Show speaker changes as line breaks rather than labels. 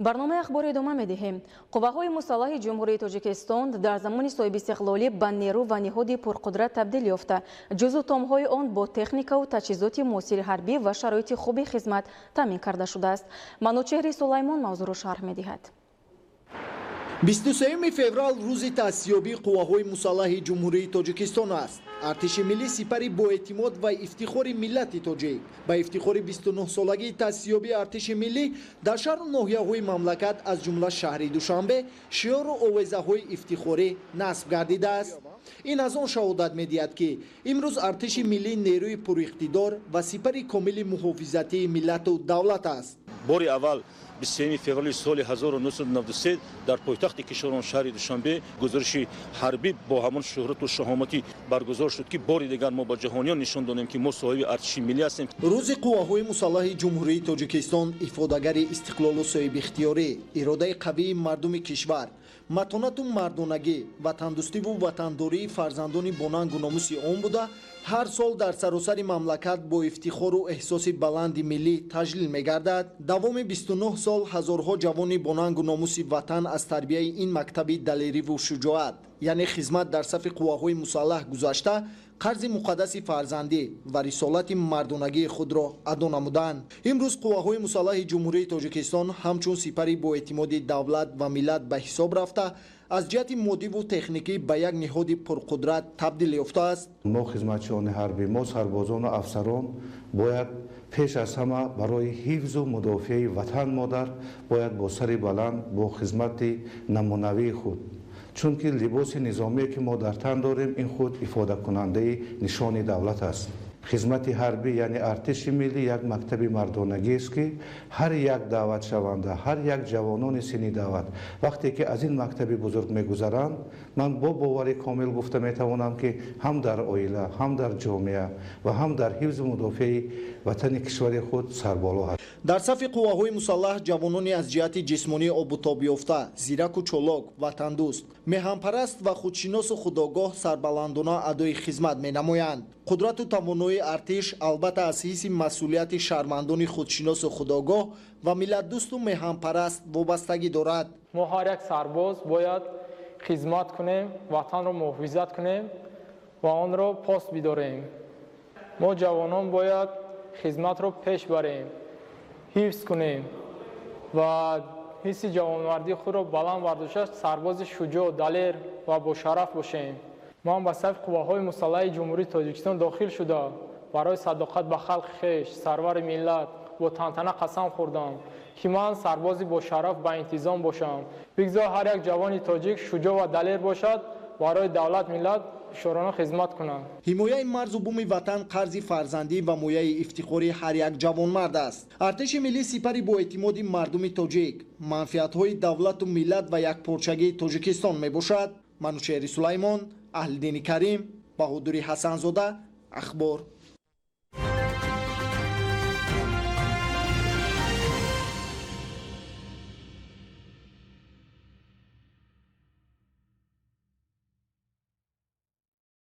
برنامه اخبار ادامه می‌دهیم. قواهای مسلح جمهوری تاجیکستان در زمان صاحب استقلالی به نیرو و نهاد پرقدرت تبدیل یافته. جزو تام‌های آن با تکنیک و تجهیزات موثر حربی و شرایط خوب خدمت تامین کرده شده است. منوچهر سلیمان موضوع را شرح می‌دهد.
23 فеврал روز تأسیابی قواهای مسلح جمهوری تاجیکستان است. ارتش ملی سپری با اعتماد و افتخار ملت تاجیک با افتخار 29 سالگی تأسیابی ارتش ملی در شهر و ناحیه‌های مملکت از جمله شهر دوشنبه شعار و آوازه‌های افتخاری نصب گردیده است. این از آن شهادت می‌دهد که امروز ارتش ملی نیروی پراقتدار و سپری کامل محافظتی ملت و دولت است.
باری اول 23 فوریه سال 1993 در پایتخت کشور شهر دوشنبه گزارش حربی با همان شهرت و شهامتی برگزار شد که بار دیگر ما با جهانیان نشان دادیم که ما صاحب ارتش ملی هستیم.
روز قواهای مسلح جمهوری تاجیکستان افادگر استقلال و صاحب اختیاری، اراده قوی مردم کشور، متانت و مردانگی، وطندوستی و وطنداری فرزندان باننگ و ناموس آن بوده هر سال در سراسر مملکت با افتخار و احساس بلند ملی تجلیل می‌گردد. دوام 29 سال هزارها جوان باننگ و ناموس وطن از تربیت این مکتب دلیری و شجاعت یعنی خدمت در صف قواهای مسلح گذاشته قرض مقدس فرزندی و رسالت مردانگی خود را ادا نمودند. امروز قواهای مسلح جمهوری تاجیکستان همچون سپری با اعتماد دولت و ملت به حساب رفته از جهت مادی و تکنیکی به یک نهاد پرقدرت تبدیل یافته است.
ما خدمتچیان حربی، ما سربازان و افسران باید پیش از همه برای حفظ و مدافع وطن مادر باید با سر بلند با خدمت نمونوی خود، چون که لباس نظامی که ما در تن داریم این خود افاده کننده نشان دولت است. خدمت حربی یعنی ارتش ملی یک مکتب مردانگی است که هر یک دعوت شونده، هر یک جوانان سنی دعوت وقتی که از این مکتب بزرگ میگذرند، من با باور کامل گفته میتوانم که هم در عائله، هم در جامعه و هم در حفظ مدافع وطن کشور خود سربالا هست.
در صف قواهای مسلح جوانانی از جهت جسمانی آب و تاب یافته، زیرک و چالاک، وطندوست، مهمپرست و خودشناس و خودآگاه سربلندانه ادای خدمت مینمایند. قدرت و توانایی ارتش البته از حیث مسئولیت شهروندان خودشناس و خودآگاه و ملت دوست و مهمپرست وابستگی دارد.
ما هر یک سرباز باید خدمت کنیم، وطن را محافظت کنیم و آن را پاس بداریم. ما جوانان باید خدمت را پیش بریم، حفظ کنیم و حس جوانمردی خود را بلند برداشته سرباز شجاع، دلیر و با شرف باشیم. ما هم به صف قواهای مسلح جمهوری تاجیکستان داخل شده برای صداقت به خلق خویش، سرور ملت با تنتنه قسم خوردم که من سربازی با شرف به انتظام باشم. بگذار هر یک جوان تاجیک شجاع و دلیر باشد برای دولت ملت شورانه خدمت کنند.
حمایت مرز و بوم وطن قرض فرزندی و مایه افتخاری هر یک جوانمرد است. ارتش ملی سپری با اعتماد مردم تاجیک منفعت‌های دولت و ملت و یکپارچگی تاجیکستان میباشد. منوچهر سلیمان، اهل دین کریم، بهادری حسن‌زاده، اخبار.